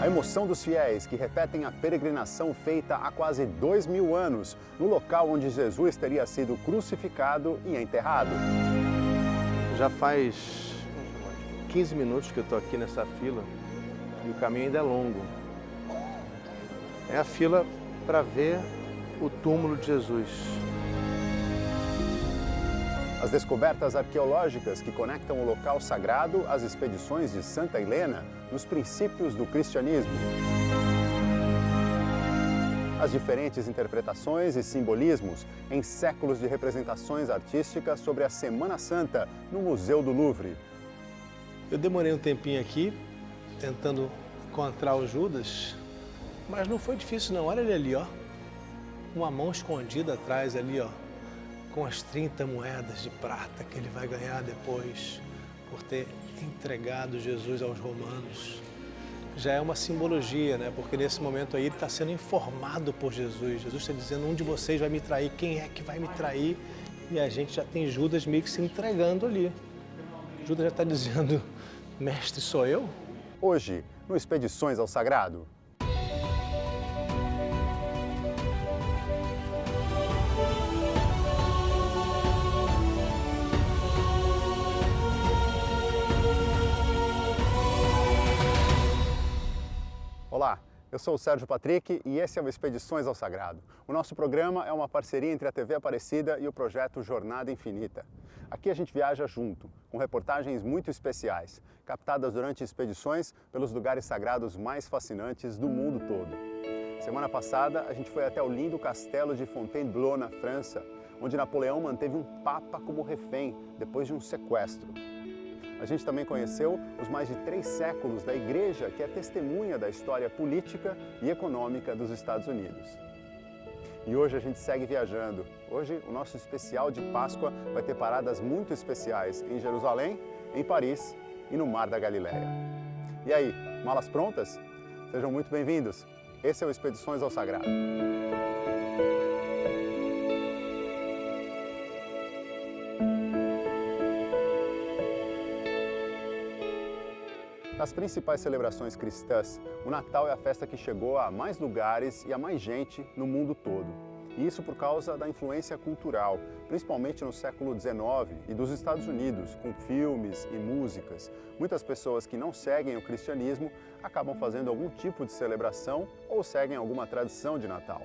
emoção dos fiéis que repetem a peregrinação feita há quase 2000 anos, no local onde Jesus teria sido crucificado e enterrado. Já faz 15 minutos que eu estou aqui nessa fila e o caminho ainda é longo. É a fila para ver o túmulo de Jesus. As descobertas arqueológicas que conectam o local sagrado às expedições de Santa Helena nos princípios do cristianismo. As diferentes interpretações e simbolismos em séculos de representações artísticas sobre a Semana Santa no Museu do Louvre. Eu demorei um tempinho aqui, tentando encontrar o Judas, mas não foi difícil não. Olha ele ali, ó. Uma mão escondida atrás ali, ó, com as 30 moedas de prata que ele vai ganhar depois por ter entregado Jesus aos romanos. Já é uma simbologia, né? Porque nesse momento aí ele está sendo informado por Jesus. Jesus está dizendo, um de vocês vai me trair, quem é que vai me trair? E a gente já tem Judas meio que se entregando ali. Judas já está dizendo, mestre, sou eu? Hoje, no Expedições ao Sagrado. Olá, eu sou o Sérgio Patrick e esse é o Expedições ao Sagrado. O nosso programa é uma parceria entre a TV Aparecida e o projeto Jornada Infinita. Aqui a gente viaja junto, com reportagens muito especiais, captadas durante expedições pelos lugares sagrados mais fascinantes do mundo todo. Semana passada, a gente foi até o lindo castelo de Fontainebleau, na França, onde Napoleão manteve um papa como refém depois de um sequestro. A gente também conheceu os mais de 3 séculos da Igreja, que é testemunha da história política e econômica dos Estados Unidos. E hoje a gente segue viajando. Hoje o nosso especial de Páscoa vai ter paradas muito especiais em Jerusalém, em Paris e no Mar da Galileia. E aí, malas prontas? Sejam muito bem-vindos. Esse é o Expedições ao Sagrado. Das principais celebrações cristãs, o Natal é a festa que chegou a mais lugares e a mais gente no mundo todo. E isso por causa da influência cultural, principalmente no século XIX e dos Estados Unidos, com filmes e músicas. Muitas pessoas que não seguem o cristianismo acabam fazendo algum tipo de celebração ou seguem alguma tradição de Natal.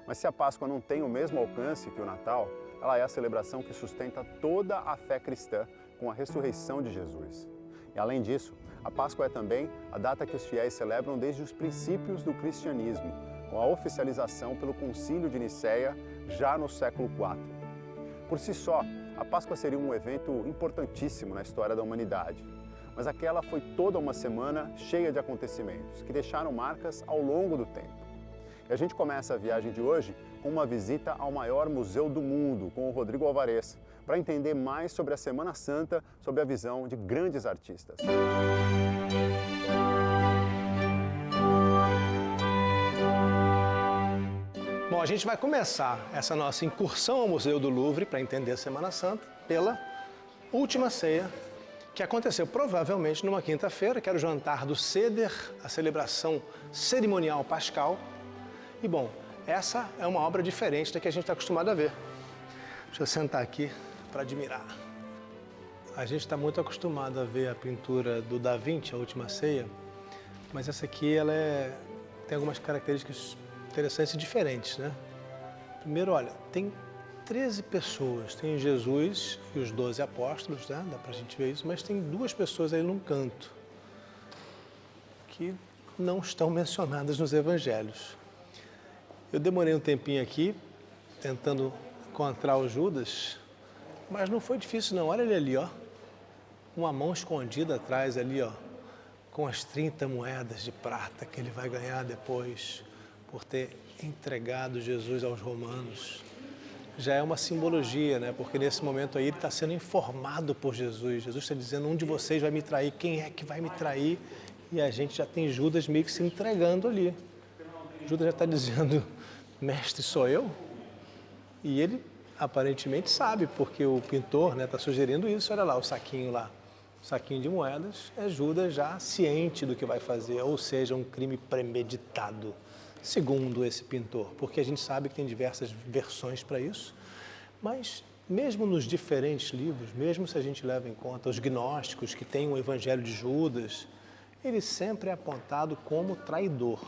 Mas se a Páscoa não tem o mesmo alcance que o Natal, ela é a celebração que sustenta toda a fé cristã com a ressurreição de Jesus. E além disso, a Páscoa é também a data que os fiéis celebram desde os princípios do cristianismo, com a oficialização pelo Concílio de Nicéia já no século IV. Por si só, a Páscoa seria um evento importantíssimo na história da humanidade, mas aquela foi toda uma semana cheia de acontecimentos que deixaram marcas ao longo do tempo. E a gente começa a viagem de hoje com uma visita ao maior museu do mundo, com o Rodrigo Alvarez, para entender mais sobre a Semana Santa, sob a visão de grandes artistas. Bom, a gente vai começar essa nossa incursão ao Museu do Louvre para entender a Semana Santa pela última ceia, que aconteceu provavelmente numa quinta-feira, que era o jantar do Seder, a celebração cerimonial pascal. E bom, essa é uma obra diferente da que a gente está acostumado a ver. Deixa eu sentar aqui para admirar. A gente está muito acostumado a ver a pintura do Da Vinci, A Última Ceia, mas essa aqui tem algumas características interessantes e diferentes, né? Primeiro, olha, tem 13 pessoas, tem Jesus e os 12 apóstolos, né? Dá pra gente ver isso, mas tem 2 pessoas aí num canto que não estão mencionadas nos evangelhos. Eu demorei um tempinho aqui, tentando encontrar o Judas, mas não foi difícil não. Olha ele ali, ó. Uma mão escondida atrás ali, ó, com as 30 moedas de prata que ele vai ganhar depois por ter entregado Jesus aos romanos. Já é uma simbologia, né? Porque nesse momento aí ele está sendo informado por Jesus. Jesus está dizendo, um de vocês vai me trair, quem é que vai me trair? E a gente já tem Judas meio que se entregando ali. Judas já está dizendo, mestre, sou eu? E ele aparentemente sabe, porque o pintor está sugerindo isso. Olha lá o saquinho lá, saquinho de moedas, é Judas já ciente do que vai fazer, ou seja, um crime premeditado, segundo esse pintor, porque a gente sabe que tem diversas versões para isso, mas mesmo nos diferentes livros, mesmo se a gente leva em conta os gnósticos que têm o Evangelho de Judas, ele sempre é apontado como traidor.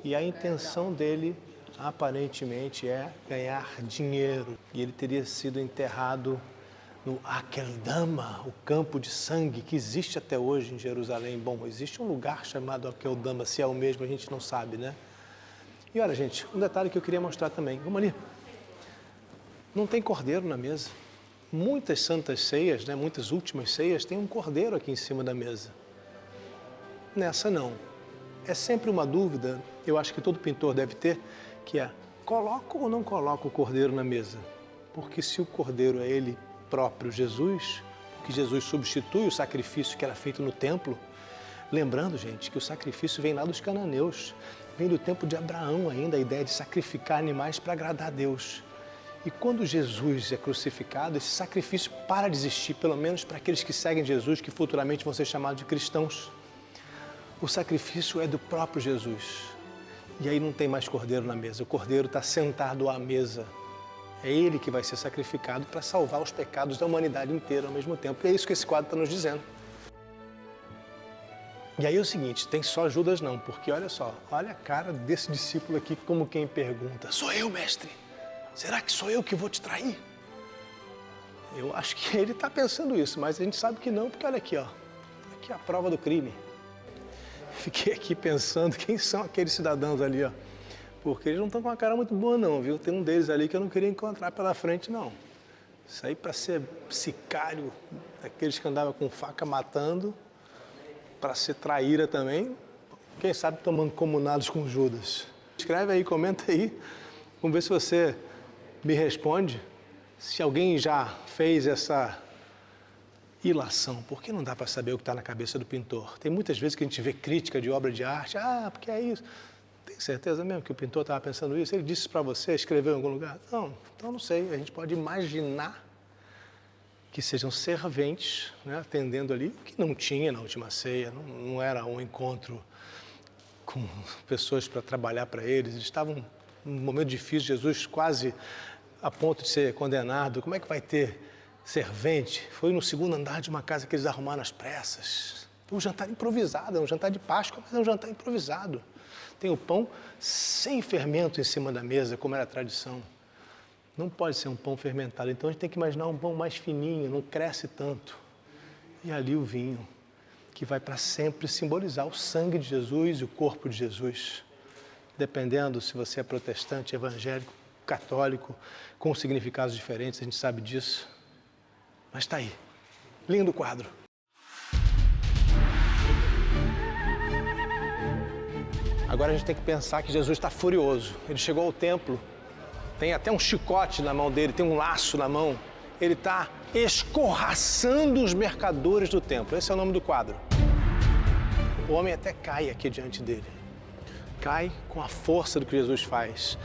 E a intenção dele, aparentemente, é ganhar dinheiro. E ele teria sido enterrado no Akeldama, o campo de sangue que existe até hoje em Jerusalém. Bom, existe um lugar chamado Akeldama, se é o mesmo, a gente não sabe, né? E olha, gente, um detalhe que eu queria mostrar também. Vamos ali. Não tem cordeiro na mesa. Muitas santas ceias, né, muitas últimas ceias, tem um cordeiro aqui em cima da mesa. Nessa não. É sempre uma dúvida, eu acho que todo pintor deve ter, que é, coloco ou não coloco o cordeiro na mesa? Porque se o cordeiro é ele próprio, Jesus, que Jesus substitui o sacrifício que era feito no templo, lembrando, gente, que o sacrifício vem lá dos cananeus, vem do tempo de Abraão ainda, a ideia de sacrificar animais para agradar a Deus. E quando Jesus é crucificado, esse sacrifício para de existir, pelo menos para aqueles que seguem Jesus, que futuramente vão ser chamados de cristãos. O sacrifício é do próprio Jesus. E aí não tem mais cordeiro na mesa. O cordeiro está sentado à mesa. É ele que vai ser sacrificado para salvar os pecados da humanidade inteira ao mesmo tempo. E é isso que esse quadro está nos dizendo. E aí é o seguinte, tem só Judas não, porque olha só, olha a cara desse discípulo aqui como quem pergunta, sou eu, mestre? Será que sou eu que vou te trair? Eu acho que ele está pensando isso, mas a gente sabe que não, porque olha aqui, ó. Aqui é a prova do crime. Fiquei aqui pensando quem são aqueles cidadãos ali, ó. Porque eles não estão com uma cara muito boa não, viu? Tem um deles ali que eu não queria encontrar pela frente, não. Isso aí para ser sicário, aqueles que andavam com faca matando, para ser traíra também, quem sabe tomando comunados com Judas. Escreve aí, comenta aí, vamos ver se você me responde se alguém já fez essa ilação, porque não dá para saber o que está na cabeça do pintor. Tem muitas vezes que a gente vê crítica de obra de arte, porque é isso. Tem certeza mesmo que o pintor estava pensando isso? Ele disse isso para você, escreveu em algum lugar? Não, então não sei, a gente pode imaginar que sejam serventes, né, atendendo ali, que não tinha na última ceia, não era um encontro com pessoas para trabalhar para eles, eles estavam num momento difícil, Jesus quase a ponto de ser condenado, como é que vai ter servente? Foi no segundo andar de uma casa que eles arrumaram às pressas. Foi um jantar improvisado, é um jantar de Páscoa, mas é um jantar improvisado. Tem o pão sem fermento em cima da mesa, como era a tradição. Não pode ser um pão fermentado, então a gente tem que imaginar um pão mais fininho, não cresce tanto. E ali o vinho, que vai para sempre simbolizar o sangue de Jesus e o corpo de Jesus. Dependendo se você é protestante, evangélico, católico, com significados diferentes, a gente sabe disso. Mas está aí, lindo quadro. Agora a gente tem que pensar que Jesus está furioso. Ele chegou ao templo, tem até um chicote na mão dele, tem um laço na mão. Ele está escorraçando os mercadores do templo. Esse é o nome do quadro. O homem até cai aqui diante dele. Cai com a força do que Jesus faz.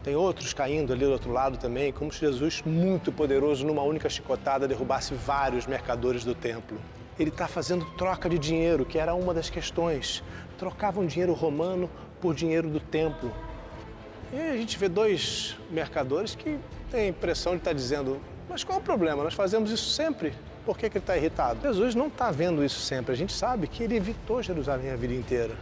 Tem outros caindo ali do outro lado também, como se Jesus, muito poderoso, numa única chicotada, derrubasse vários mercadores do templo. Ele está fazendo troca de dinheiro, que era uma das questões. Trocavam dinheiro romano por dinheiro do templo. E a gente vê dois mercadores que têm a impressão de estar dizendo, mas qual é o problema? Nós fazemos isso sempre. Por que ele está irritado? Jesus não está vendo isso sempre. A gente sabe que ele evitou Jerusalém a vida inteira.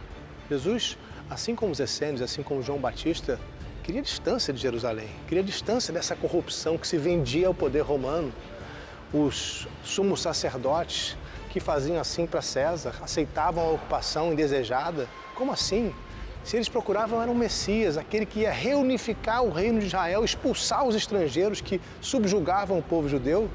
Jesus, assim como os essênios, assim como João Batista, queria distância de Jerusalém, queria distância dessa corrupção que se vendia ao poder romano. Os sumos sacerdotes que faziam assim para César, aceitavam a ocupação indesejada. Como assim? Se eles procuravam era um Messias, aquele que ia reunificar o reino de Israel, expulsar os estrangeiros que subjugavam o povo judeu,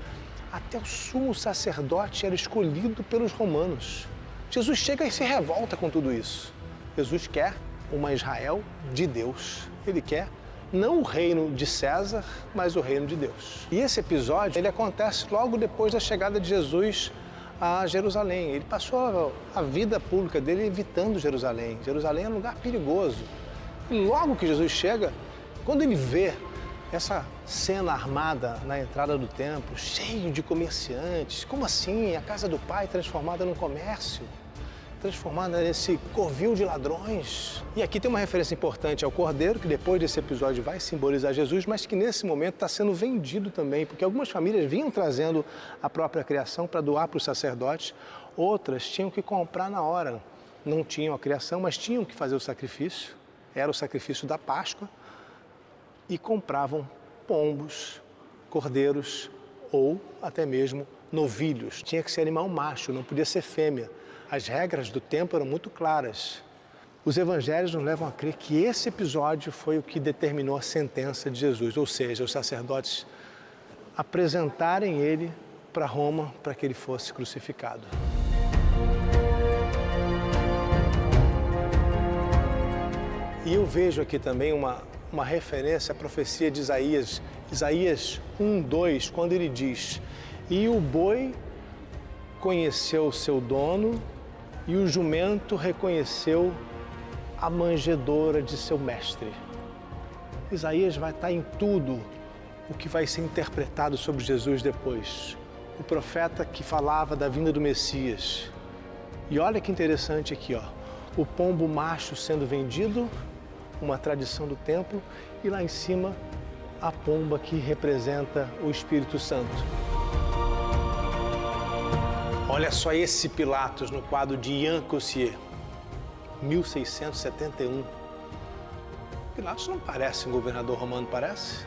até o sumo sacerdote era escolhido pelos romanos. Jesus chega e se revolta com tudo isso. Jesus quer uma Israel de Deus. Ele quer não o reino de César, mas o reino de Deus. E esse episódio, ele acontece logo depois da chegada de Jesus a Jerusalém. Ele passou a vida pública dele evitando Jerusalém. Jerusalém é um lugar perigoso. E logo que Jesus chega, quando ele vê Essa cena armada na entrada do templo, cheio de comerciantes. Como assim? A casa do pai transformada num comércio? Transformada nesse covil de ladrões. E aqui tem uma referência importante ao cordeiro, que depois desse episódio vai simbolizar Jesus, mas que nesse momento está sendo vendido também, porque algumas famílias vinham trazendo a própria criação para doar para os sacerdotes, outras tinham que comprar na hora. Não tinham a criação, mas tinham que fazer o sacrifício, era o sacrifício da Páscoa, e compravam pombos, cordeiros ou até mesmo novilhos. Tinha que ser animal macho, não podia ser fêmea. As regras do tempo eram muito claras. Os evangelhos nos levam a crer que esse episódio foi o que determinou a sentença de Jesus, ou seja, os sacerdotes apresentarem ele para Roma para que ele fosse crucificado. E eu vejo aqui também uma referência à profecia de Isaías, Isaías 1:2, quando ele diz: "E o boi conheceu o seu dono, e o jumento reconheceu a manjedoura de seu mestre." Isaías vai estar em tudo o que vai ser interpretado sobre Jesus depois. O profeta que falava da vinda do Messias. E olha que interessante aqui, ó. O pombo macho sendo vendido, uma tradição do templo, e lá em cima a pomba que representa o Espírito Santo. Olha só esse Pilatos no quadro de Ian Cossier, 1671. Pilatos não parece um governador romano, parece?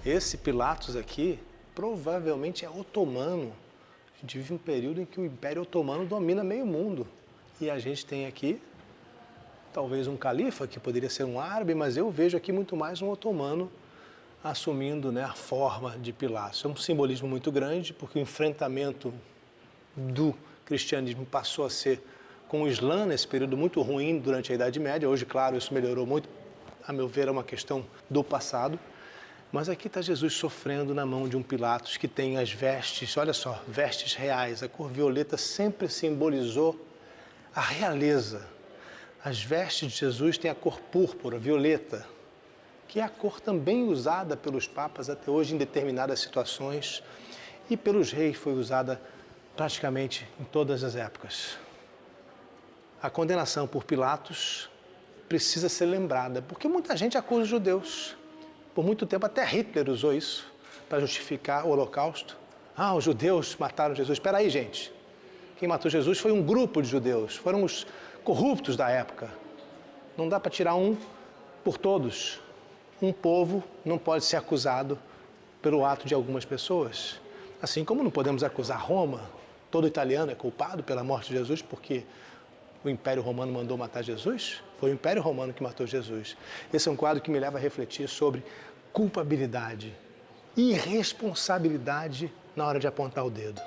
Esse Pilatos aqui provavelmente é otomano. A gente vive um período em que o Império Otomano domina meio mundo. E a gente tem aqui talvez um califa, que poderia ser um árabe, mas eu vejo aqui muito mais um otomano assumindo, né, a forma de Pilatos. É um simbolismo muito grande, porque o enfrentamento do cristianismo passou a ser com o Islã, nesse período muito ruim durante a Idade Média. Hoje, claro, isso melhorou muito, a meu ver, é uma questão do passado. Mas aqui está Jesus sofrendo na mão de um Pilatos que tem as vestes, olha só, vestes reais. A cor violeta sempre simbolizou a realeza. As vestes de Jesus têm a cor púrpura, violeta, que é a cor também usada pelos papas até hoje em determinadas situações, e pelos reis foi usada praticamente em todas as épocas. A condenação por Pilatos precisa ser lembrada, porque muita gente acusa os judeus. Por muito tempo até Hitler usou isso para justificar o Holocausto. Ah, os judeus mataram Jesus. Espera aí, gente. Quem matou Jesus foi um grupo de judeus, foram os corruptos da época. Não dá para tirar um por todos. Um povo não pode ser acusado pelo ato de algumas pessoas. Assim como não podemos acusar Roma, todo italiano é culpado pela morte de Jesus porque o Império Romano mandou matar Jesus. Foi o Império Romano que matou Jesus. Esse é um quadro que me leva a refletir sobre culpabilidade e irresponsabilidade na hora de apontar o dedo.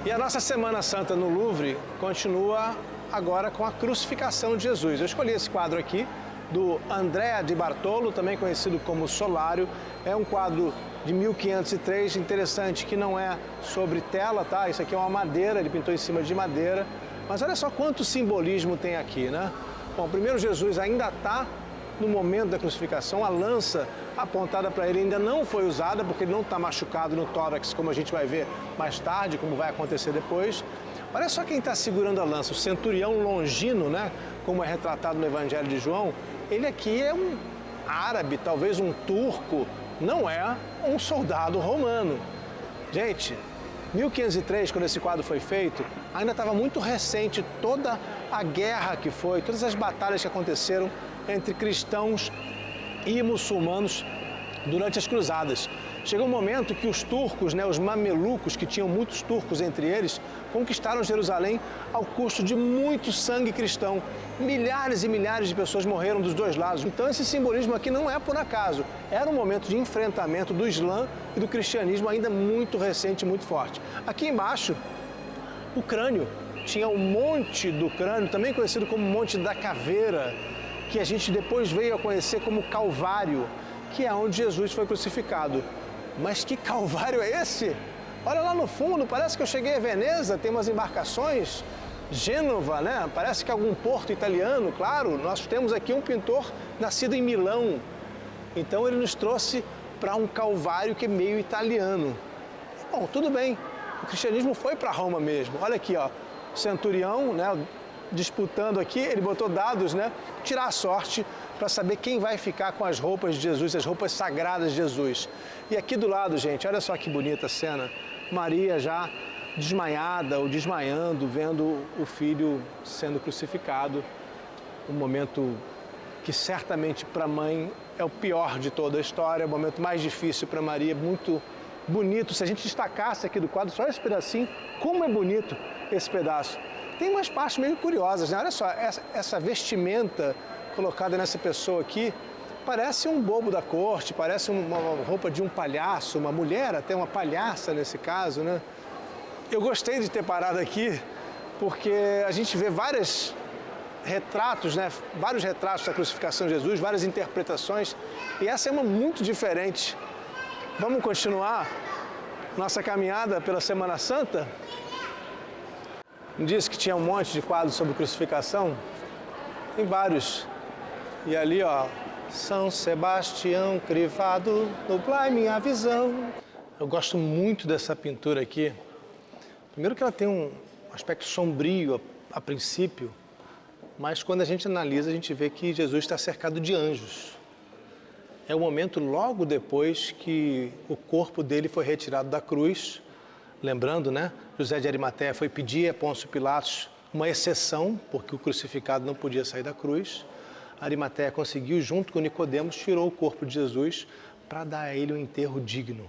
E a nossa Semana Santa no Louvre continua agora com a crucificação de Jesus. Eu escolhi esse quadro aqui, do Andrea di Bartolo, também conhecido como Solário. É um quadro de 1503, interessante, que não é sobre tela, tá? Isso aqui é uma madeira, ele pintou em cima de madeira. Mas olha só quanto simbolismo tem aqui, né? Bom, primeiro Jesus ainda está no momento da crucificação, a lança apontada para ele ainda não foi usada, porque ele não está machucado no tórax, como a gente vai ver mais tarde, como vai acontecer depois. Olha só quem está segurando a lança, o centurião Longino, né? Como é retratado no Evangelho de João. Ele aqui é um árabe, talvez um turco, não é um soldado romano. Gente, 1503, quando esse quadro foi feito, ainda estava muito recente toda a guerra que foi, todas as batalhas que aconteceram entre cristãos e muçulmanos durante as cruzadas. Chegou um momento que os turcos, os mamelucos, que tinham muitos turcos entre eles, conquistaram Jerusalém ao custo de muito sangue cristão. Milhares e milhares de pessoas morreram dos dois lados. Então esse simbolismo aqui não é por acaso. Era um momento de enfrentamento do Islã e do cristianismo ainda muito recente, muito forte. Aqui embaixo, o crânio. Tinha o Monte do Crânio, também conhecido como Monte da Caveira, que a gente depois veio a conhecer como Calvário, que é onde Jesus foi crucificado. Mas que Calvário é esse? Olha lá no fundo, parece que eu cheguei a Veneza, tem umas embarcações, Gênova, né? Parece que é algum porto italiano, claro. Nós temos aqui um pintor nascido em Milão, então ele nos trouxe para um Calvário que é meio italiano. Bom, tudo bem, o cristianismo foi para Roma mesmo. Olha aqui, ó, centurião, disputando aqui, ele botou dados, tirar a sorte para saber quem vai ficar com as roupas de Jesus, as roupas sagradas de Jesus. E aqui do lado, gente, olha só que bonita a cena, Maria já desmaiada ou desmaiando, vendo o filho sendo crucificado, um momento que certamente para a mãe é o pior de toda a história, o momento mais difícil para Maria, muito bonito. Se a gente destacasse aqui do quadro só esse pedacinho, como é bonito esse pedaço. Tem umas partes meio curiosas, Olha só, essa vestimenta colocada nessa pessoa aqui, parece um bobo da corte, parece uma roupa de um palhaço, uma mulher, até uma palhaça nesse caso, Eu gostei de ter parado aqui, porque a gente vê vários retratos da crucificação de Jesus, várias interpretações, e essa é uma muito diferente. Vamos continuar nossa caminhada pela Semana Santa? Disse que tinha um monte de quadros sobre crucificação, tem vários. E ali, ó, São Sebastião crivado, nublai minha visão. Eu gosto muito dessa pintura aqui. Primeiro que ela tem um aspecto sombrio a princípio, mas quando a gente analisa, a gente vê que Jesus está cercado de anjos. É o momento logo depois que o corpo dele foi retirado da cruz. Lembrando, José de Arimateia foi pedir a Pôncio Pilatos uma exceção, porque o crucificado não podia sair da cruz. Arimateia conseguiu, junto com Nicodemos, tirou o corpo de Jesus para dar a ele um enterro digno.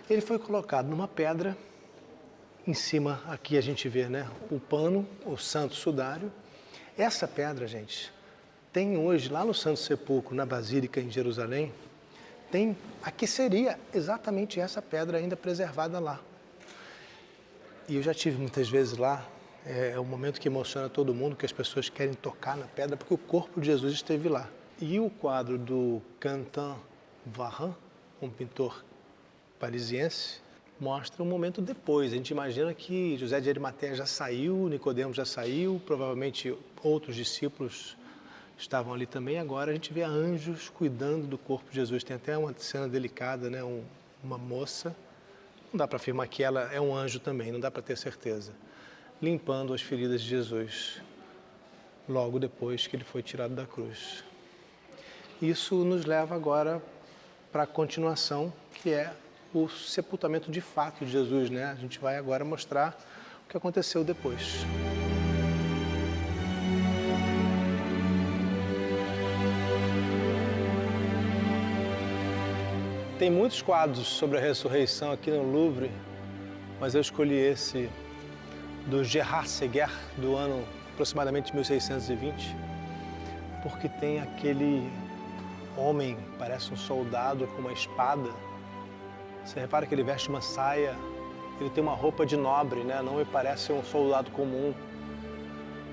Ele foi colocado numa pedra, em cima aqui a gente vê, o pano, o Santo Sudário. Essa pedra, gente, tem hoje, lá no Santo Sepulcro, na Basílica em Jerusalém, aqui seria exatamente essa pedra ainda preservada lá. E eu já tive muitas vezes lá, é um momento que emociona todo mundo, que as pessoas querem tocar na pedra, porque o corpo de Jesus esteve lá. E o quadro do Quentin Varrin, um pintor parisiense, mostra um momento depois. A gente imagina que José de Arimateia já saiu, Nicodemos já saiu, provavelmente outros discípulos estavam ali também. Agora a gente vê anjos cuidando do corpo de Jesus. Tem até uma cena delicada, uma moça, não dá para afirmar que ela é um anjo também, não dá para ter certeza, limpando as feridas de Jesus, logo depois que ele foi tirado da cruz. Isso nos leva agora para a continuação, que é o sepultamento de fato de Jesus, A gente vai agora mostrar o que aconteceu depois. Tem muitos quadros sobre a ressurreição aqui no Louvre, mas eu escolhi esse do Gérard Séguier, do ano aproximadamente 1620, porque tem aquele homem, parece um soldado com uma espada. Você repara que ele veste uma saia, ele tem uma roupa de nobre, não me parece um soldado comum.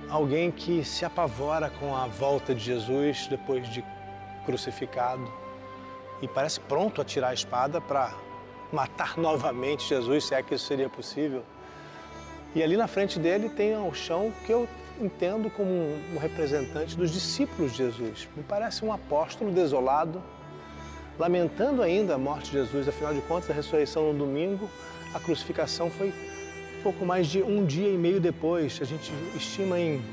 Alguém que se apavora com a volta de Jesus depois de crucificado e parece pronto a tirar a espada para matar novamente Jesus, se é que isso seria possível. E ali na frente dele tem o chão que eu entendo como um representante dos discípulos de Jesus. Me parece um apóstolo desolado, lamentando ainda a morte de Jesus. Afinal de contas, a ressurreição no domingo, a crucificação foi pouco mais de um dia e meio depois. A gente estima em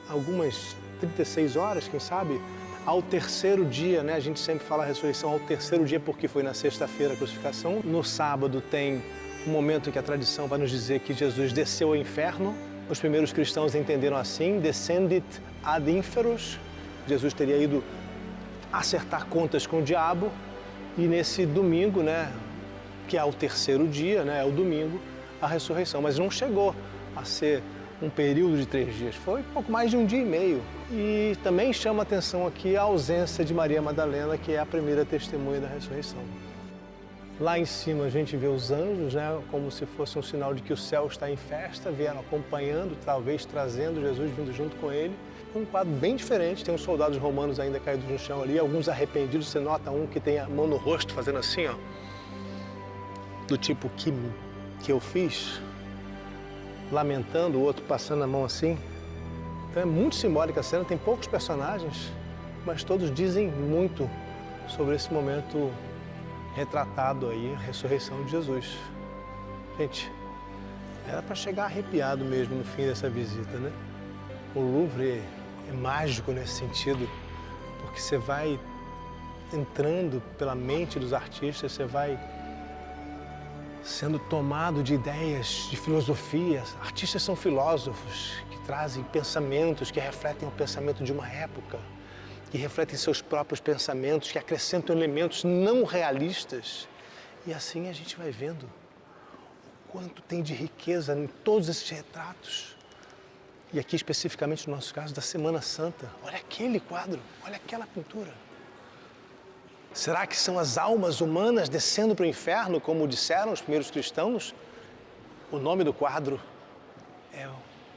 algumas 36 horas, quem sabe, ao terceiro dia, A gente sempre fala a ressurreição ao terceiro dia porque foi na sexta-feira a crucificação. No sábado tem um momento que a tradição vai nos dizer que Jesus desceu ao inferno. Os primeiros cristãos entenderam assim, descendit ad inferos. Jesus teria ido acertar contas com o diabo. E nesse domingo, né, que é o terceiro dia, né, é o domingo, a ressurreição. Mas não chegou a ser um período de 3 dias, foi pouco mais de 1 dia e meio. E também chama a atenção aqui a ausência de Maria Madalena, que é a primeira testemunha da ressurreição. Lá em cima a gente vê os anjos, né, como se fosse um sinal de que o céu está em festa, vieram acompanhando, talvez trazendo Jesus, vindo junto com ele. Um quadro bem diferente, tem uns soldados romanos ainda caídos no chão ali, alguns arrependidos, você nota um que tem a mão no rosto fazendo assim, ó, do tipo que eu fiz, lamentando, o outro passando a mão assim. Então é muito simbólica a cena, tem poucos personagens, mas todos dizem muito sobre esse momento retratado aí, a ressurreição de Jesus. Gente, era para chegar arrepiado mesmo no fim dessa visita, né? O Louvre é mágico nesse sentido, porque você vai entrando pela mente dos artistas, você vai sendo tomado de ideias, de filosofias. Artistas são filósofos que trazem pensamentos que refletem o pensamento de uma época, que refletem seus próprios pensamentos, que acrescentam elementos não realistas. E assim a gente vai vendo o quanto tem de riqueza em todos esses retratos. E aqui especificamente no nosso caso da Semana Santa. Olha aquele quadro, olha aquela pintura. Será que são as almas humanas descendo para o inferno, como disseram os primeiros cristãos? O nome do quadro é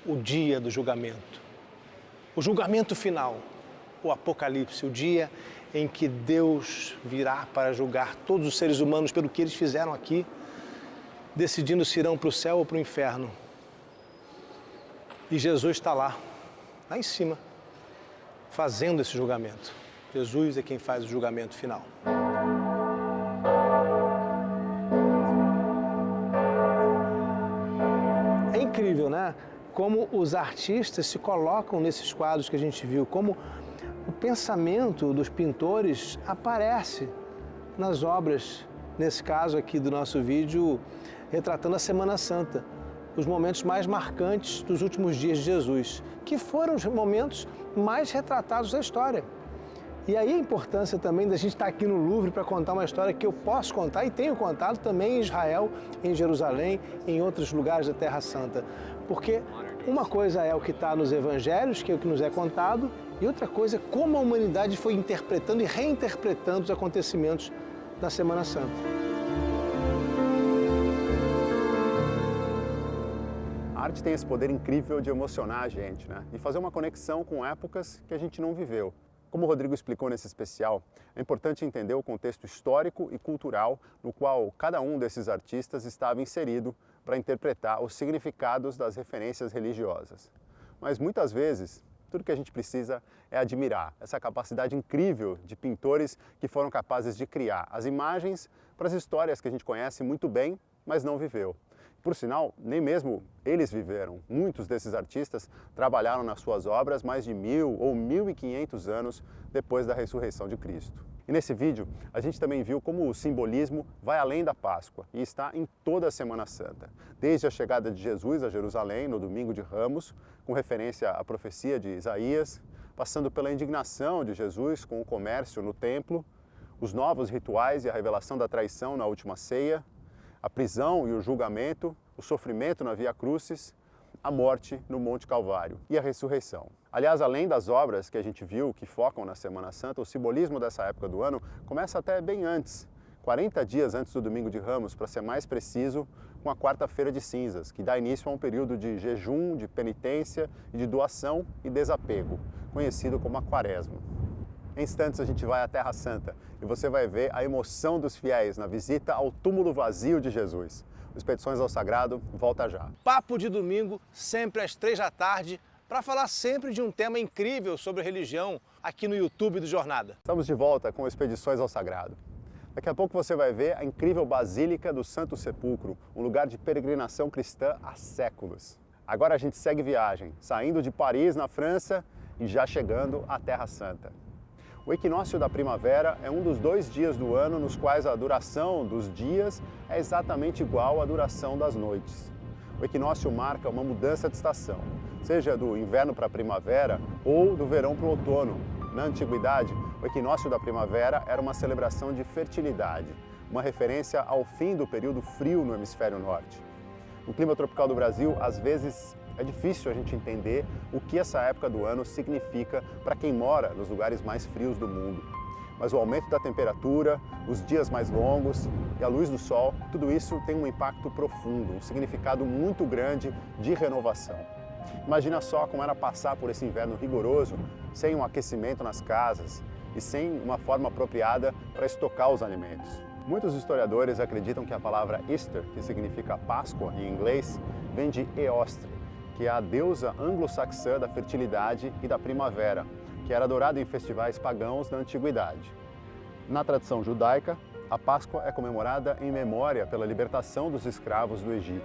o dia do julgamento. O julgamento final, o Apocalipse, o dia em que Deus virá para julgar todos os seres humanos pelo que eles fizeram aqui, decidindo se irão para o céu ou para o inferno. E Jesus está lá em cima, fazendo esse julgamento. Jesus é quem faz o julgamento final. É incrível, né? Como os artistas se colocam nesses quadros que a gente viu, como o pensamento dos pintores aparece nas obras, nesse caso aqui do nosso vídeo, retratando a Semana Santa, os momentos mais marcantes dos últimos dias de Jesus, que foram os momentos mais retratados da história. E aí a importância também da gente estar aqui no Louvre para contar uma história que eu posso contar e tenho contado também em Israel, em Jerusalém, em outros lugares da Terra Santa. Porque uma coisa é o que está nos evangelhos, que é o que nos é contado, e outra coisa é como a humanidade foi interpretando e reinterpretando os acontecimentos da Semana Santa. A arte tem esse poder incrível de emocionar a gente, né? E fazer uma conexão com épocas que a gente não viveu. Como o Rodrigo explicou nesse especial, é importante entender o contexto histórico e cultural no qual cada um desses artistas estava inserido para interpretar os significados das referências religiosas. Mas muitas vezes, tudo que a gente precisa é admirar essa capacidade incrível de pintores que foram capazes de criar as imagens para as histórias que a gente conhece muito bem, mas não viveu. Por sinal, nem mesmo eles viveram. Muitos desses artistas trabalharam nas suas obras mais de 1000 ou 1500 anos depois da ressurreição de Cristo. E nesse vídeo, a gente também viu como o simbolismo vai além da Páscoa e está em toda a Semana Santa. Desde a chegada de Jesus a Jerusalém, no Domingo de Ramos, com referência à profecia de Isaías, passando pela indignação de Jesus com o comércio no templo, os novos rituais e a revelação da traição na última ceia, a prisão e o julgamento, o sofrimento na Via Crucis, a morte no Monte Calvário e a ressurreição. Aliás, além das obras que a gente viu que focam na Semana Santa, o simbolismo dessa época do ano começa até bem antes, 40 dias antes do Domingo de Ramos, para ser mais preciso, com a Quarta-feira de Cinzas, que dá início a um período de jejum, de penitência e de doação e desapego, conhecido como a Quaresma. Em instantes a gente vai à Terra Santa e você vai ver a emoção dos fiéis na visita ao túmulo vazio de Jesus. O Expedições ao Sagrado volta já. Papo de domingo, sempre às 3 da tarde, para falar sempre de um tema incrível sobre religião aqui no YouTube do Jornada. Estamos de volta com Expedições ao Sagrado. Daqui a pouco você vai ver a incrível Basílica do Santo Sepulcro, um lugar de peregrinação cristã há séculos. Agora a gente segue viagem, saindo de Paris, na França, e já chegando à Terra Santa. O equinócio da primavera é um dos 2 dias do ano nos quais a duração dos dias é exatamente igual à duração das noites. O equinócio marca uma mudança de estação, seja do inverno para a primavera ou do verão para o outono. Na antiguidade, O equinócio da primavera era uma celebração de fertilidade, uma referência ao fim do período frio no hemisfério norte. No clima tropical do Brasil, às vezes é difícil a gente entender o que essa época do ano significa para quem mora nos lugares mais frios do mundo. Mas o aumento da temperatura, os dias mais longos e a luz do sol, tudo isso tem um impacto profundo, um significado muito grande de renovação. Imagina só como era passar por esse inverno rigoroso, sem um aquecimento nas casas e sem uma forma apropriada para estocar os alimentos. Muitos historiadores acreditam que a palavra Easter, que significa Páscoa em inglês, vem de Eostre, que é a deusa anglo-saxã da fertilidade e da primavera, que era adorada em festivais pagãos da antiguidade. Na tradição judaica, a Páscoa é comemorada em memória pela libertação dos escravos do Egito.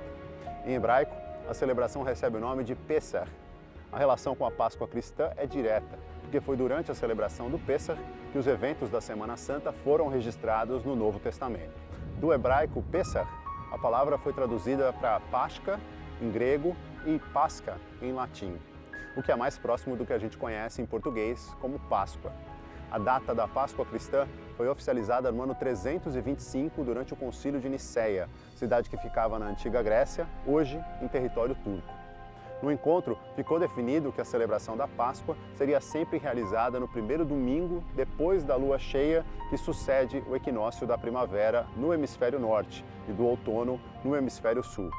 Em hebraico, a celebração recebe o nome de Pessah. A relação com a Páscoa cristã é direta, porque foi durante a celebração do Pessah que os eventos da Semana Santa foram registrados no Novo Testamento. Do hebraico Pessah, a palavra foi traduzida para Pascha, em grego, e Pascha, em latim, o que é mais próximo do que a gente conhece em português como Páscoa. A data da Páscoa cristã foi oficializada no ano 325 durante o Concílio de Niceia, cidade que ficava na antiga Grécia, hoje em território turco. No encontro, ficou definido que a celebração da Páscoa seria sempre realizada no primeiro domingo depois da lua cheia, que sucede o equinócio da primavera no hemisfério norte e do outono no hemisfério sul.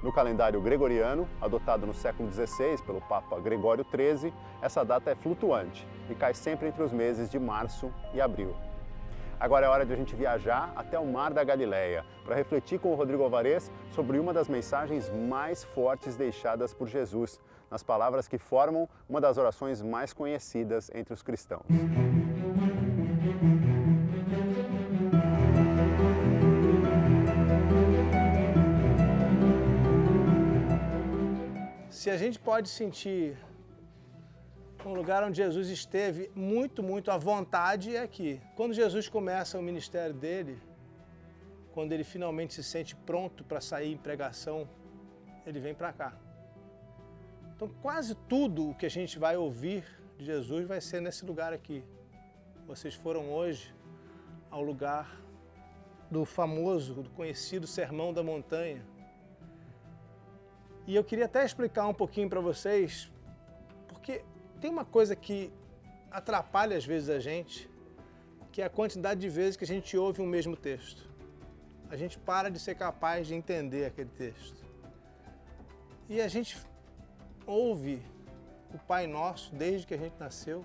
No calendário gregoriano, adotado no século XVI pelo Papa Gregório XIII, essa data é flutuante e cai sempre entre os meses de março e abril. Agora é hora de a gente viajar até o Mar da Galileia para refletir com o Rodrigo Alvarez sobre uma das mensagens mais fortes deixadas por Jesus, nas palavras que formam uma das orações mais conhecidas entre os cristãos. Se a gente pode sentir um lugar onde Jesus esteve muito à vontade, é aqui. Quando Jesus começa o ministério dele, quando ele finalmente se sente pronto para sair em pregação, ele vem para cá. Então quase tudo o que a gente vai ouvir de Jesus vai ser nesse lugar aqui. Vocês foram hoje ao lugar do famoso, do conhecido Sermão da Montanha. E eu queria até explicar um pouquinho para vocês, porque tem uma coisa que atrapalha às vezes a gente, que é a quantidade de vezes que a gente ouve um mesmo texto. A gente para de ser capaz de entender aquele texto. E a gente ouve o Pai Nosso desde que a gente nasceu,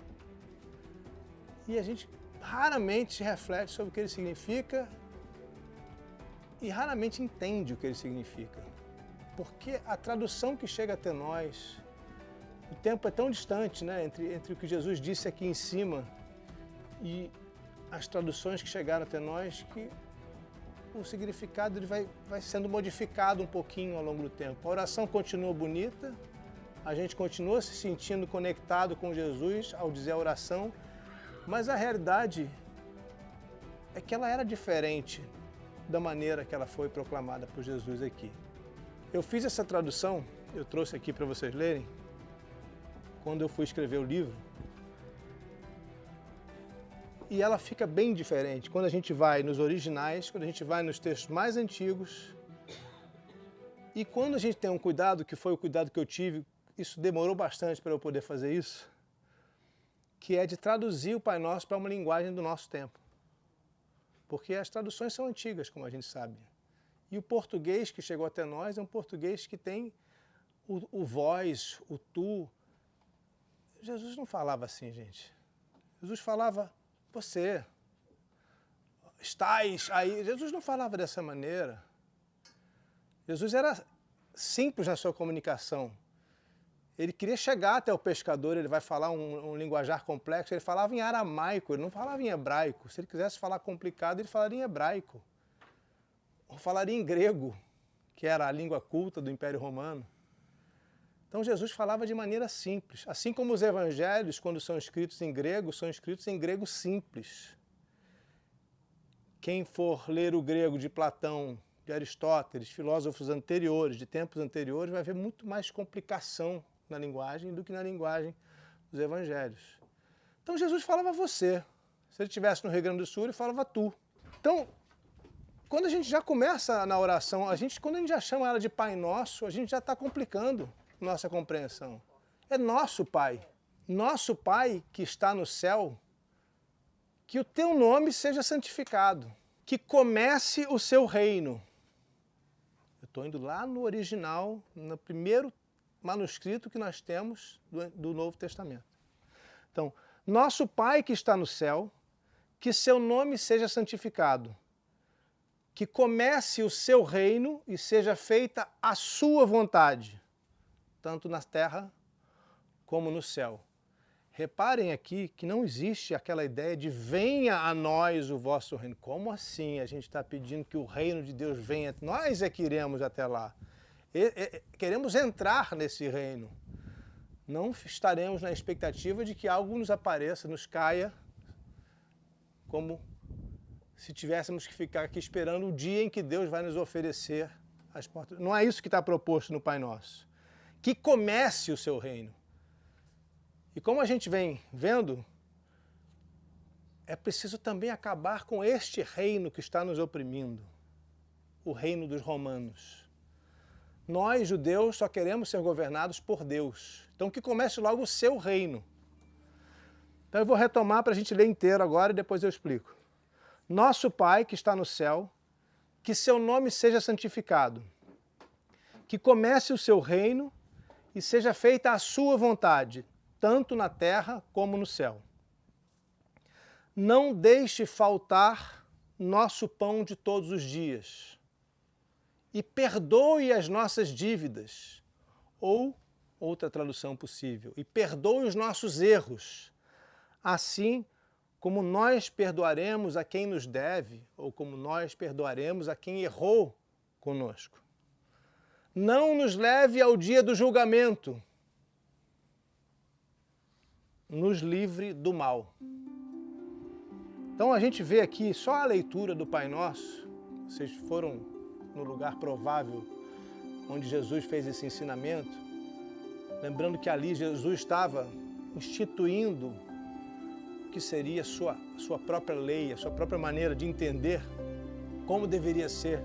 e a gente raramente reflete sobre o que ele significa e raramente entende o que ele significa. Porque a tradução que chega até nós, o tempo é tão distante, né, entre o que Jesus disse aqui em cima e as traduções que chegaram até nós, que o significado ele vai sendo modificado um pouquinho ao longo do tempo. A oração continua bonita, a gente continua se sentindo conectado com Jesus ao dizer a oração, mas a realidade é que ela era diferente da maneira que ela foi proclamada por Jesus aqui. Eu fiz essa tradução, eu trouxe aqui para vocês lerem, quando eu fui escrever o livro. E ela fica bem diferente quando a gente vai nos originais, quando a gente vai nos textos mais antigos. E quando a gente tem um cuidado, que foi o cuidado que eu tive, isso demorou bastante para eu poder fazer isso, que é de traduzir o Pai Nosso para uma linguagem do nosso tempo. Porque as traduções são antigas, como a gente sabe. E o português que chegou até nós é um português que tem o vós, o tu. Jesus não falava assim, gente. Jesus falava você, estais aí. Jesus não falava dessa maneira. Jesus era simples na sua comunicação. Ele queria chegar até o pescador, ele vai falar um linguajar complexo, ele falava em aramaico, ele não falava em hebraico. Se ele quisesse falar complicado, ele falaria em hebraico. Ou falaria em grego, que era a língua culta do Império Romano. Então Jesus falava de maneira simples, assim como os evangelhos, quando são escritos em grego simples. Quem for ler o grego de Platão, de Aristóteles, filósofos anteriores, de tempos anteriores, vai ver muito mais complicação na linguagem do que na linguagem dos evangelhos. Então Jesus falava você, Se ele estivesse no Rio Grande do Sul, ele falava tu. Então, quando a gente já começa na oração, quando a gente já chama ela de Pai Nosso, a gente já está complicando nossa compreensão. É nosso Pai. Nosso Pai que está no céu, que o teu nome seja santificado, que comece o seu reino. Eu estou indo lá no original, no primeiro manuscrito que nós temos do Novo Testamento. Então, nosso Pai que está no céu, que seu nome seja santificado, que comece o seu reino e seja feita a sua vontade, tanto na terra como no céu. Reparem aqui que não existe aquela ideia de venha a nós o vosso reino. Como assim? A gente está pedindo que o reino de Deus venha. Nós é que iremos até lá. Queremos entrar nesse reino. Não estaremos na expectativa de que algo nos apareça, nos caia, como se tivéssemos que ficar aqui esperando o dia em que Deus vai nos oferecer as portas. Não é isso que está proposto no Pai Nosso. Que comece o seu reino. E como a gente vem vendo, é preciso também acabar com este reino que está nos oprimindo, o reino dos romanos. Nós, judeus, só queremos ser governados por Deus. Então que comece logo o seu reino. Então eu vou retomar para a gente ler inteiro agora e depois eu explico. Nosso Pai que está no céu, que seu nome seja santificado, que comece o seu reino e seja feita a sua vontade, tanto na terra como no céu. Não deixe faltar nosso pão de todos os dias e perdoe as nossas dívidas, ou, outra tradução possível, e perdoe os nossos erros, assim como nós perdoaremos a quem nos deve, ou como nós perdoaremos a quem errou conosco. Não nos leve ao dia do julgamento, nos livre do mal. Então a gente vê aqui só a leitura do Pai Nosso. Vocês foram no lugar provável onde Jesus fez esse ensinamento, lembrando que ali Jesus estava instituindo que seria sua própria lei, a sua própria maneira de entender como deveria ser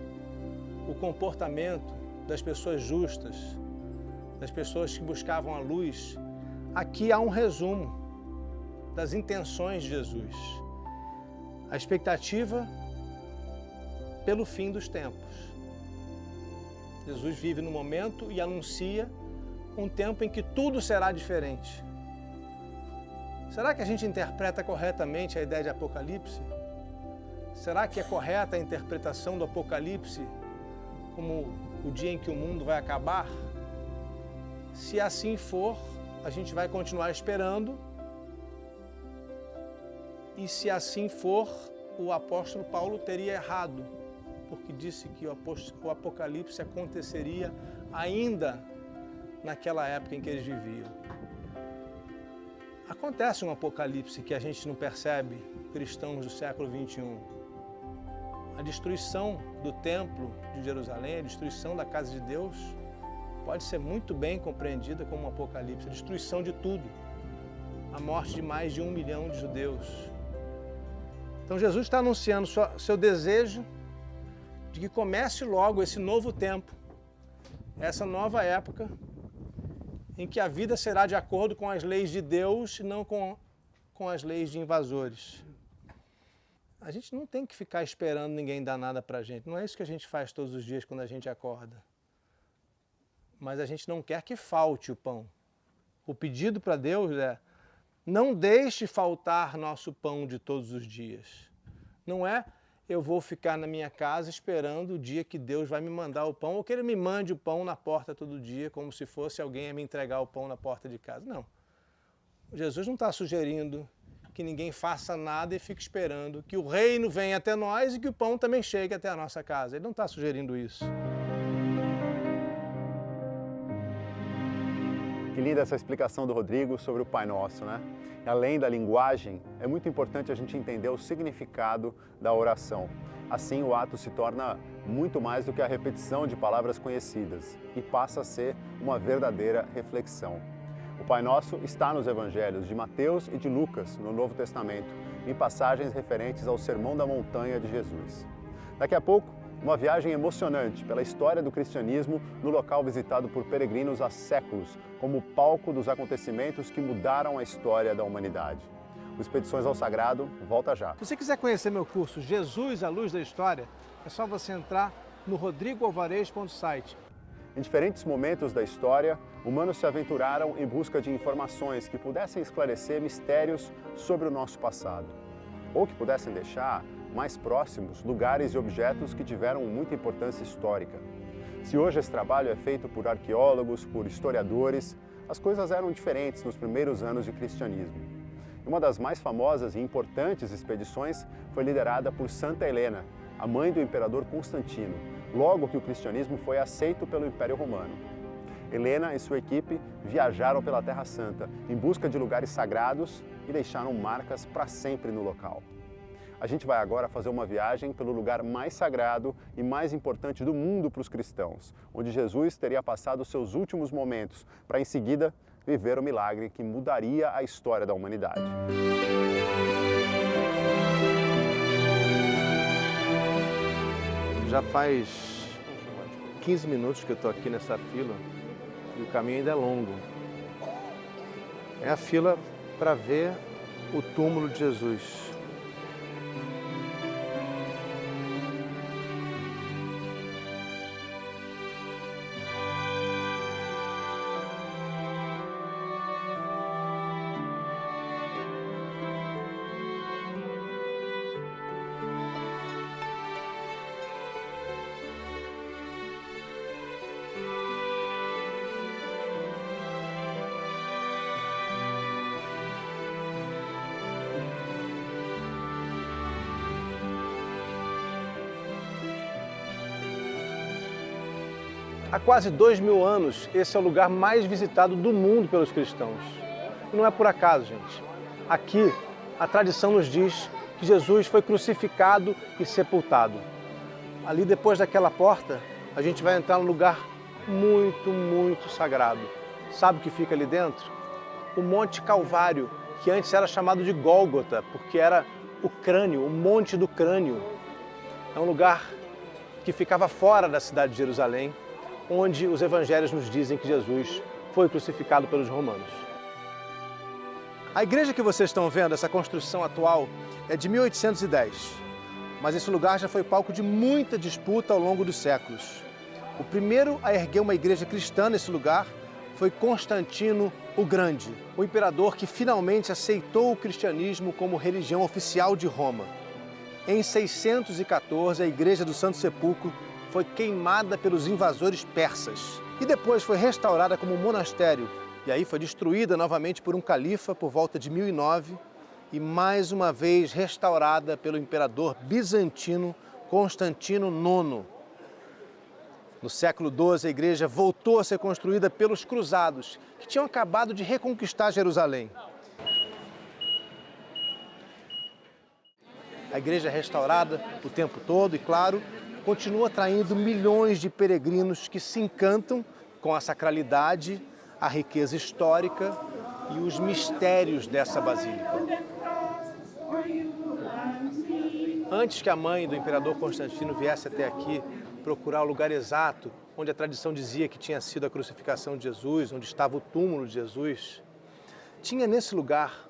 o comportamento das pessoas justas, das pessoas que buscavam a luz. Aqui há um resumo das intenções de Jesus. A expectativa pelo fim dos tempos. Jesus vive no momento e anuncia um tempo em que tudo será diferente. Será que a gente interpreta corretamente a ideia de Apocalipse? Será que é correta a interpretação do Apocalipse como o dia em que o mundo vai acabar? Se assim for, a gente vai continuar esperando. E se assim for, o apóstolo Paulo teria errado, porque disse que o Apocalipse aconteceria ainda naquela época em que eles viviam. Acontece um apocalipse que a gente não percebe, cristãos do século XXI. A destruição do templo de Jerusalém, a destruição da casa de Deus, pode ser muito bem compreendida como um apocalipse. A destruição de tudo. A morte de mais de 1 milhão de judeus. Então Jesus está anunciando seu desejo de que comece logo esse novo tempo, essa nova época, em que a vida será de acordo com as leis de Deus e não com as leis de invasores. A gente não tem que ficar esperando ninguém dar nada para a gente. Não é isso que a gente faz todos os dias quando a gente acorda. Mas a gente não quer que falte o pão. O pedido para Deus é: não deixe faltar nosso pão de todos os dias. Não é eu vou ficar na minha casa esperando o dia que Deus vai me mandar o pão, ou que Ele me mande o pão na porta todo dia, como se fosse alguém a me entregar o pão na porta de casa. Não. Jesus não está sugerindo que ninguém faça nada e fique esperando que o reino venha até nós e que o pão também chegue até a nossa casa. Ele não está sugerindo isso. Que linda essa explicação do Rodrigo sobre o Pai Nosso, né? Além da linguagem, é muito importante a gente entender o significado da oração. Assim, o ato se torna muito mais do que a repetição de palavras conhecidas e passa a ser uma verdadeira reflexão. O Pai Nosso está nos evangelhos de Mateus e de Lucas, no Novo Testamento, em passagens referentes ao Sermão da Montanha de Jesus. Daqui a pouco, uma viagem emocionante pela história do cristianismo no local visitado por peregrinos há séculos, como palco dos acontecimentos que mudaram a história da humanidade. O Expedições ao Sagrado volta já. Se você quiser conhecer meu curso Jesus, a Luz da História, é só você entrar no rodrigoalvarez.site. Em diferentes momentos da história, humanos se aventuraram em busca de informações que pudessem esclarecer mistérios sobre o nosso passado, ou que pudessem deixar mais próximos lugares e objetos que tiveram muita importância histórica. Se hoje esse trabalho é feito por arqueólogos, por historiadores, as coisas eram diferentes nos primeiros anos de cristianismo. Uma das mais famosas e importantes expedições foi liderada por Santa Helena, a mãe do imperador Constantino, logo que o cristianismo foi aceito pelo Império Romano. Helena e sua equipe viajaram pela Terra Santa em busca de lugares sagrados e deixaram marcas para sempre no local. A gente vai agora fazer uma viagem pelo lugar mais sagrado e mais importante do mundo para os cristãos, onde Jesus teria passado seus últimos momentos, para em seguida viver o milagre que mudaria a história da humanidade. Já faz 15 minutos que eu estou aqui nessa fila e o caminho ainda é longo. É a fila para ver o túmulo de Jesus. Há quase 2000 anos, esse é o lugar mais visitado do mundo pelos cristãos. E não é por acaso, gente. Aqui, a tradição nos diz que Jesus foi crucificado e sepultado. Ali, depois daquela porta, a gente vai entrar num lugar muito sagrado. Sabe o que fica ali dentro? O Monte Calvário, que antes era chamado de Gólgota, porque era o crânio, o Monte do Crânio. É um lugar que ficava fora da cidade de Jerusalém, onde os evangelhos nos dizem que Jesus foi crucificado pelos romanos. A igreja que vocês estão vendo, essa construção atual, é de 1810, mas esse lugar já foi palco de muita disputa ao longo dos séculos. O primeiro a erguer uma igreja cristã nesse lugar foi Constantino o Grande, o imperador que finalmente aceitou o cristianismo como religião oficial de Roma. Em 614, a igreja do Santo Sepulcro foi queimada pelos invasores persas e depois foi restaurada como um monastério. E aí foi destruída novamente por um califa por volta de 1009 e mais uma vez restaurada pelo imperador bizantino Constantino IX. No século XII, a igreja voltou a ser construída pelos cruzados, que tinham acabado de reconquistar Jerusalém. A igreja é restaurada o tempo todo e, claro, continua atraindo milhões de peregrinos que se encantam com a sacralidade, a riqueza histórica e os mistérios dessa basílica. Antes que a mãe do imperador Constantino viesse até aqui procurar o lugar exato onde a tradição dizia que tinha sido a crucificação de Jesus, onde estava o túmulo de Jesus, tinha nesse lugar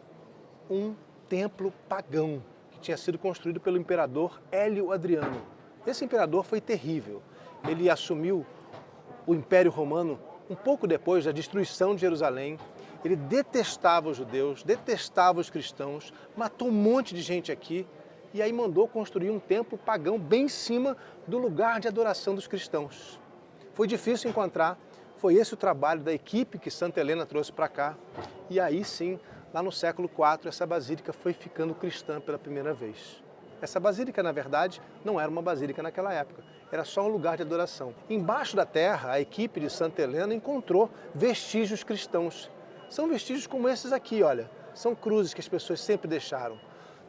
um templo pagão que tinha sido construído pelo imperador Hélio Adriano. Esse imperador foi terrível. Ele assumiu o Império Romano um pouco depois da destruição de Jerusalém. Ele detestava os judeus, detestava os cristãos, matou um monte de gente aqui e aí mandou construir um templo pagão bem em cima do lugar de adoração dos cristãos. Foi difícil encontrar, foi esse o trabalho da equipe que Santa Helena trouxe para cá. E aí sim, lá no século IV, essa basílica foi ficando cristã pela primeira vez. Essa basílica, na verdade, não era uma basílica naquela época, era só um lugar de adoração. Embaixo da terra, a equipe de Santa Helena encontrou vestígios cristãos. São vestígios como esses aqui, olha, são cruzes que as pessoas sempre deixaram.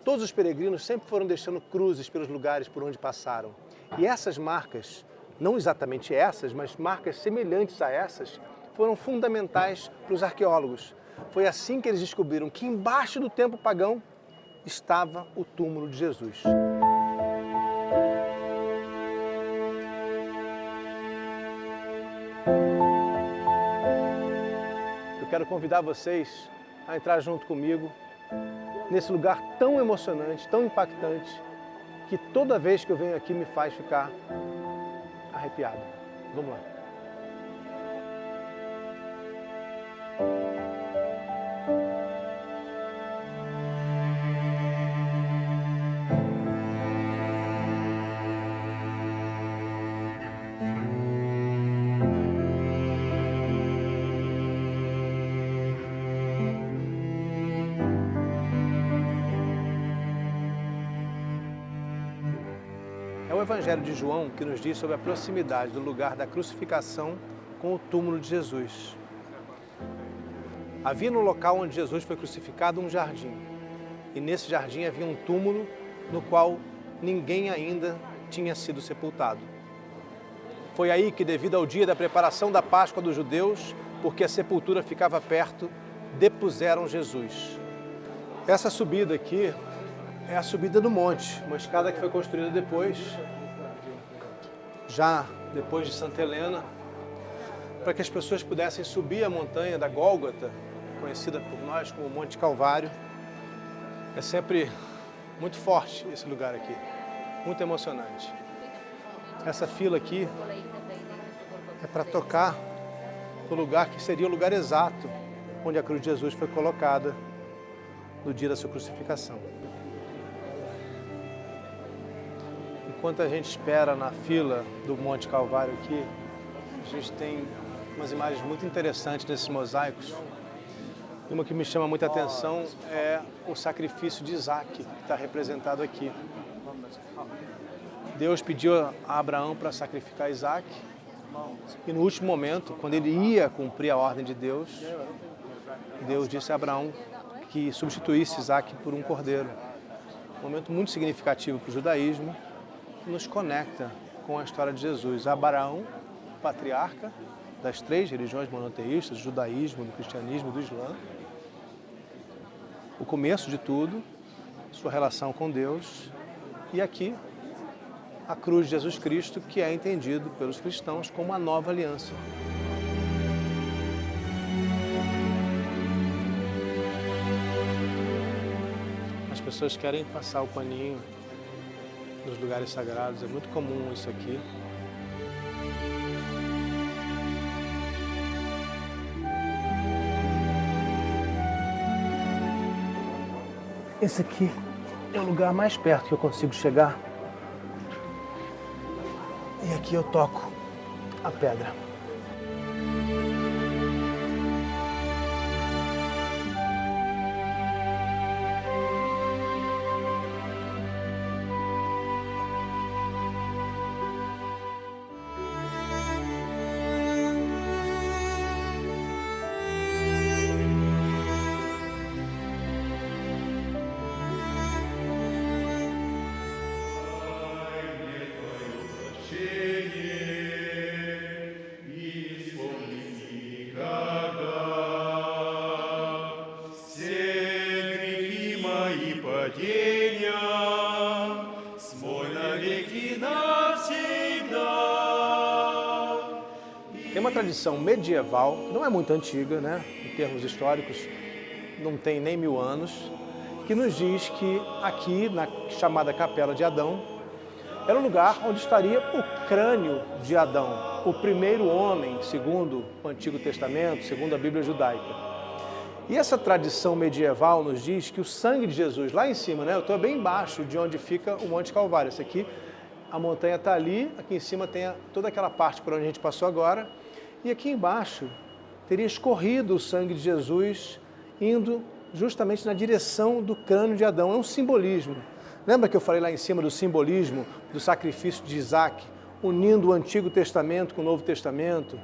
Todos os peregrinos sempre foram deixando cruzes pelos lugares por onde passaram. E essas marcas, não exatamente essas, mas marcas semelhantes a essas, foram fundamentais para os arqueólogos. Foi assim que eles descobriram que embaixo do templo pagão estava o túmulo de Jesus. Eu quero convidar vocês a entrar junto comigo nesse lugar tão emocionante, tão impactante, que toda vez que eu venho aqui me faz ficar arrepiado. Vamos lá. É o Evangelho de João que nos diz sobre a proximidade do lugar da crucificação com o túmulo de Jesus. Havia no local onde Jesus foi crucificado um jardim. E nesse jardim havia um túmulo no qual ninguém ainda tinha sido sepultado. Foi aí que, devido ao dia da preparação da Páscoa dos judeus, porque a sepultura ficava perto, depuseram Jesus. Essa subida aqui é a subida do monte, uma escada que foi construída depois, já depois de Santa Helena, para que as pessoas pudessem subir a montanha da Gólgota, conhecida por nós como Monte Calvário. É sempre muito forte esse lugar aqui, muito emocionante. Essa fila aqui é para tocar no lugar que seria o lugar exato onde a cruz de Jesus foi colocada no dia da sua crucificação. Enquanto a gente espera na fila do Monte Calvário aqui, a gente tem umas imagens muito interessantes desses mosaicos. Uma que me chama muita atenção é o sacrifício de Isaac, que está representado aqui. Deus pediu a Abraão para sacrificar Isaac, e no último momento, quando ele ia cumprir a ordem de Deus, Deus disse a Abraão que substituísse Isaac por um cordeiro. Um momento muito significativo para o judaísmo, que nos conecta com a história de Jesus. Abraão, patriarca das três religiões monoteístas, do judaísmo, do cristianismo e do islã. O começo de tudo, sua relação com Deus. E aqui, a cruz de Jesus Cristo, que é entendido pelos cristãos como a nova aliança. As pessoas querem passar o paninho nos lugares sagrados, é muito comum isso aqui. Esse aqui é o lugar mais perto que eu consigo chegar. E aqui eu toco a pedra. Tem uma tradição medieval, não é muito antiga, né? Em termos históricos, não tem nem 1000 anos, que nos diz que aqui, na chamada Capela de Adão, era o lugar onde estaria o crânio de Adão, o primeiro homem, segundo o Antigo Testamento, segundo a Bíblia judaica. E essa tradição medieval nos diz que o sangue de Jesus, lá em cima, né? Eu estou bem embaixo de onde fica o Monte Calvário. Esse aqui, a montanha está ali, aqui em cima tem toda aquela parte por onde a gente passou agora. E aqui embaixo teria escorrido o sangue de Jesus, indo justamente na direção do crânio de Adão. É um simbolismo. Lembra que eu falei lá em cima do simbolismo do sacrifício de Isaac, unindo o Antigo Testamento com o Novo Testamento,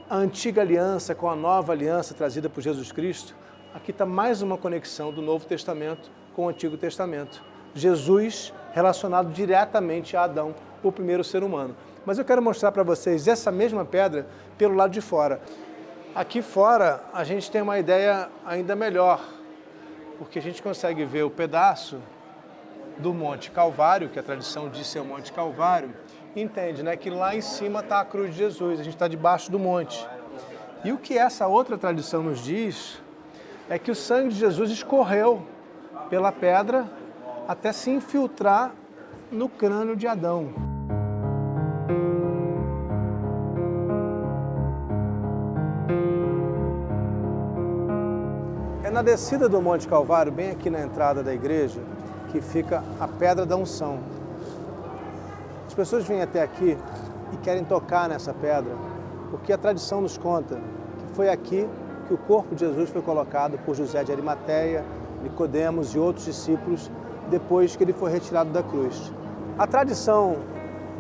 a antiga aliança com a nova aliança trazida por Jesus Cristo? Aqui está mais uma conexão do Novo Testamento com o Antigo Testamento. Jesus relacionado diretamente a Adão, o primeiro ser humano. Mas eu quero mostrar para vocês essa mesma pedra pelo lado de fora. Aqui fora a gente tem uma ideia ainda melhor, porque a gente consegue ver o pedaço do Monte Calvário, que a tradição diz ser o Monte Calvário, e entende, né, que lá em cima está a cruz de Jesus, a gente está debaixo do monte. E o que essa outra tradição nos diz é que o sangue de Jesus escorreu pela pedra até se infiltrar no crânio de Adão. É na descida do Monte Calvário, bem aqui na entrada da igreja, que fica a Pedra da Unção. As pessoas vêm até aqui e querem tocar nessa pedra, porque a tradição nos conta que foi aqui que o corpo de Jesus foi colocado por José de Arimateia, Nicodemos e outros discípulos, depois que ele foi retirado da cruz. A tradição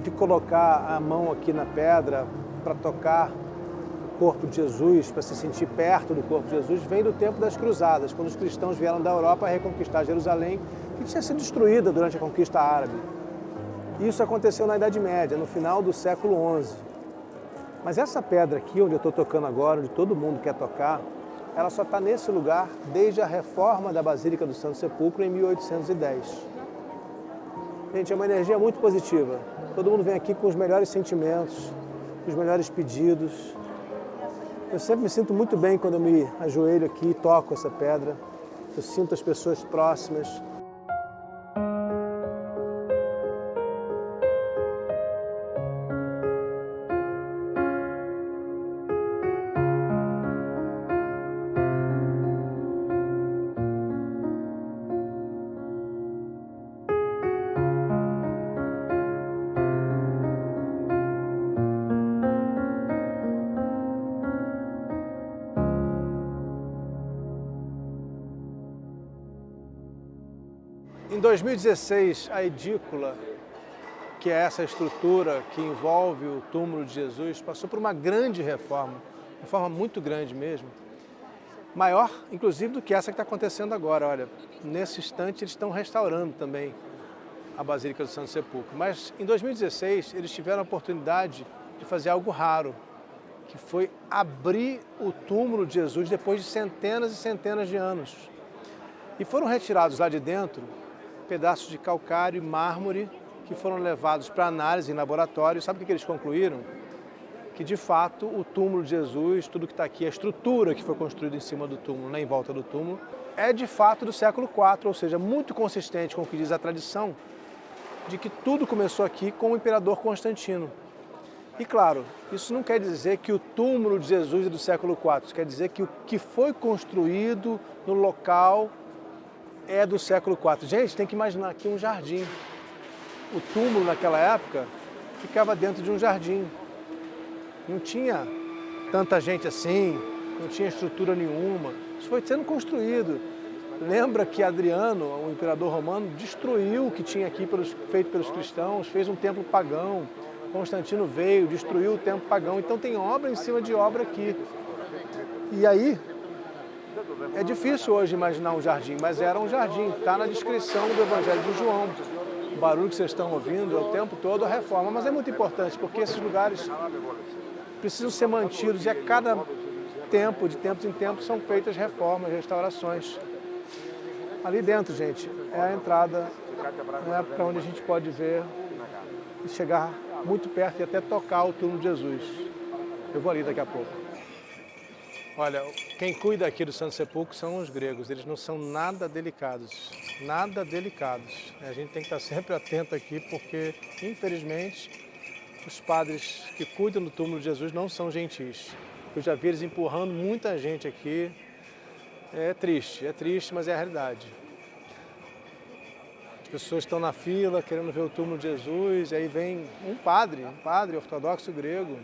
de colocar a mão aqui na pedra para tocar o corpo de Jesus, para se sentir perto do corpo de Jesus, vem do tempo das cruzadas, quando os cristãos vieram da Europa reconquistar Jerusalém, que tinha sido destruída durante a conquista árabe. Isso aconteceu na Idade Média, no final do século XI. Mas essa pedra aqui, onde eu estou tocando agora, onde todo mundo quer tocar, ela só está nesse lugar desde a reforma da Basílica do Santo Sepulcro em 1810. Gente, é uma energia muito positiva. Todo mundo vem aqui com os melhores sentimentos, os melhores pedidos. Eu sempre me sinto muito bem quando eu me ajoelho aqui e toco essa pedra. Eu sinto as pessoas próximas. Em 2016, a edícula, que é essa estrutura que envolve o túmulo de Jesus, passou por uma grande reforma muito grande mesmo, maior, inclusive, do que essa que está acontecendo agora. Olha, nesse instante eles estão restaurando também a Basílica do Santo Sepulcro. Mas em 2016 eles tiveram a oportunidade de fazer algo raro, que foi abrir o túmulo de Jesus depois de centenas e centenas de anos. E foram retirados lá de dentro pedaços de calcário e mármore que foram levados para análise em laboratório. Sabe o que eles concluíram? Que, de fato, o túmulo de Jesus, tudo que está aqui, a estrutura que foi construída em cima do túmulo, né, em volta do túmulo, é, de fato, do século IV, ou seja, muito consistente com o que diz a tradição de que tudo começou aqui com o imperador Constantino. E, claro, isso não quer dizer que o túmulo de Jesus é do século IV, isso quer dizer que o que foi construído no local é do século IV. Gente, tem que imaginar aqui um jardim. O túmulo naquela época ficava dentro de um jardim. Não tinha tanta gente assim, não tinha estrutura nenhuma. Isso foi sendo construído. Lembra que Adriano, o imperador romano, destruiu o que tinha aqui feito pelos cristãos, fez um templo pagão. Constantino veio, destruiu o templo pagão. Então tem obra em cima de obra aqui. E aí, é difícil hoje imaginar um jardim, mas era um jardim. Está na descrição do Evangelho de João. O barulho que vocês estão ouvindo é o tempo todo a reforma. Mas é muito importante, porque esses lugares precisam ser mantidos e a cada tempo, de tempos em tempos, são feitas reformas, restaurações. Ali dentro, gente, é a entrada, né, para onde a gente pode ver e chegar muito perto e até tocar o túmulo de Jesus. Eu vou ali daqui a pouco. Olha, quem cuida aqui do Santo Sepulcro são os gregos, eles não são nada delicados, nada delicados. A gente tem que estar sempre atento aqui porque, infelizmente, os padres que cuidam do túmulo de Jesus não são gentis. Eu já vi eles empurrando muita gente aqui. É triste, mas é a realidade. As pessoas estão na fila querendo ver o túmulo de Jesus, e aí vem um padre ortodoxo grego.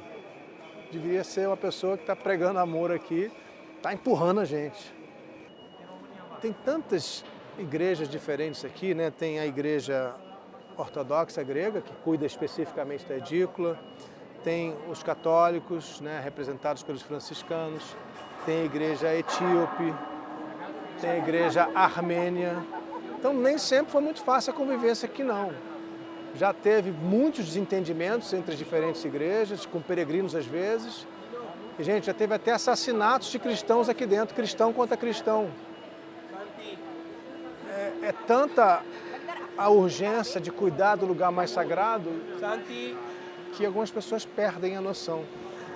Deveria ser uma pessoa que está pregando amor aqui, está empurrando a gente. Tem tantas igrejas diferentes aqui, né? Tem a igreja ortodoxa grega, que cuida especificamente da edícula, tem os católicos, né, representados pelos franciscanos, tem a igreja etíope, tem a igreja armênia. Então nem sempre foi muito fácil a convivência aqui não. Já teve muitos desentendimentos entre as diferentes igrejas, com peregrinos às vezes, E, gente, já teve até assassinatos de cristãos aqui dentro, cristão contra cristão. É tanta a urgência de cuidar do lugar mais sagrado que algumas pessoas perdem a noção,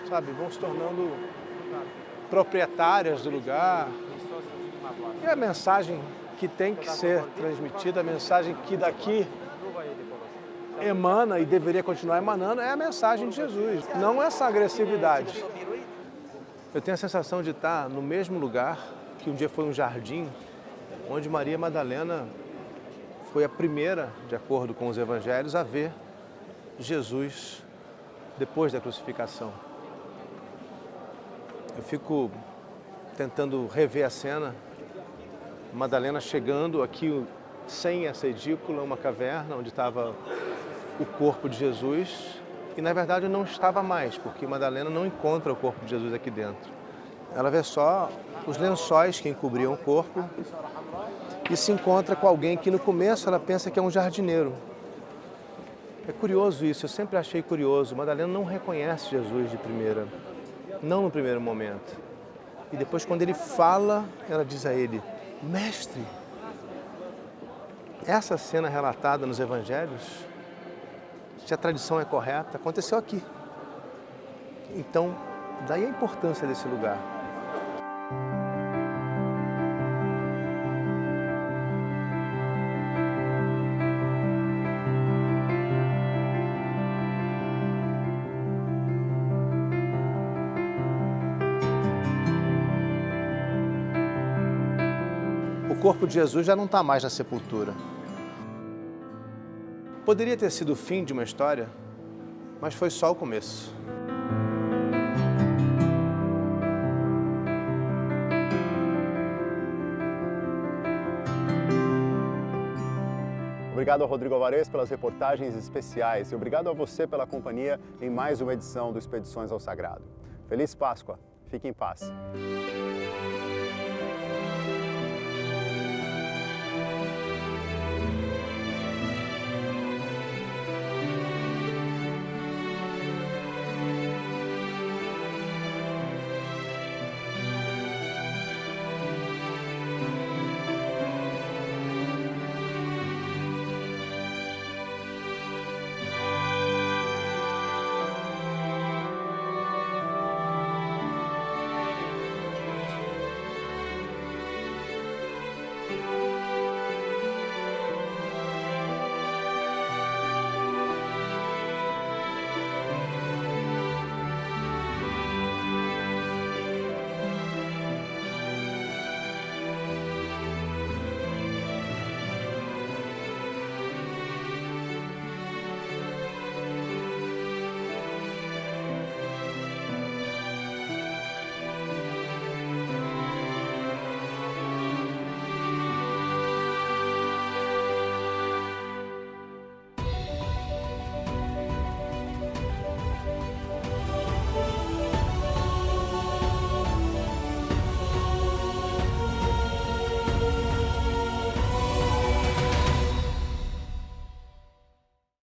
sabe? Vão se tornando proprietárias do lugar. E a mensagem que tem que ser transmitida, a mensagem que daqui emana e deveria continuar emanando, é a mensagem de Jesus, não essa agressividade. Eu tenho a sensação de estar no mesmo lugar que um dia foi um jardim, onde Maria Madalena foi a primeira, de acordo com os evangelhos, a ver Jesus depois da crucificação. Eu fico tentando rever a cena, Madalena chegando aqui sem essa edícula, uma caverna onde estava o corpo de Jesus, e na verdade não estava mais, porque Madalena não encontra o corpo de Jesus aqui dentro. Ela vê só os lençóis que encobriam o corpo e se encontra com alguém que no começo ela pensa que é um jardineiro. É curioso isso, eu sempre achei curioso. Madalena não reconhece Jesus de primeira, não no primeiro momento. E depois, quando ele fala, ela diz a ele: Mestre. Essa cena relatada nos evangelhos, se a tradição é correta, aconteceu aqui. Então, daí a importância desse lugar. O corpo de Jesus já não está mais na sepultura. Poderia ter sido o fim de uma história, mas foi só o começo. Obrigado ao Rodrigo Alvarez pelas reportagens especiais e obrigado a você pela companhia em mais uma edição do Expedições ao Sagrado. Feliz Páscoa, fique em paz.